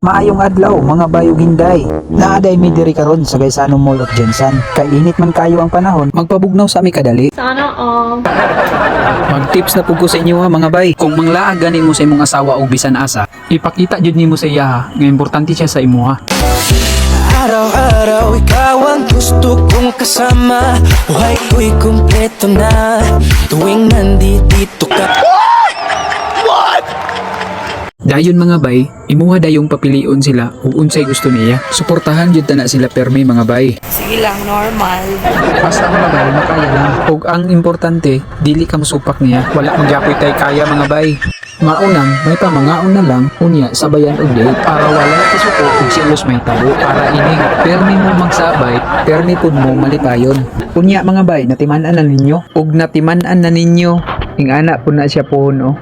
Maayong adlaw mga bayog hinday. Naaday mi diri karon sa Gaisano Mall of Jensan. Kainit man kayo ang panahon, magpabugnaw sa mi kadali. Sana all. Mag-tips na pug ko sa inyo ha mga bay. Kung manglaag gani mo sa imong asawa o bisan asa, ipakita jud nimo sa iya ha, nga importante siya sa imo ha. Araw-araw ikaw ang gusto kong kasama. Buhay ko'y kumpleto na tuwing nandito ka. Dayon mga bay, imuha dayong papilion sila ug unsay gusto niya. Suportahan jud na sila permi mga bay. Sige lang, normal. Basta mga bay, makaya lang. Ug ang importante, dili ka musupak niya. Wala kang japoy tay kaya mga bay. Maunang, may pamangaon na lang, unya sabayan og date para wala kasuko ug silos may tabo para ining permi mo magsabay, permi pud mo malipayon. Unya mga bay, natiman-an na ninyo ug natiman-an na ninyo. Ing ana pud na siya po no.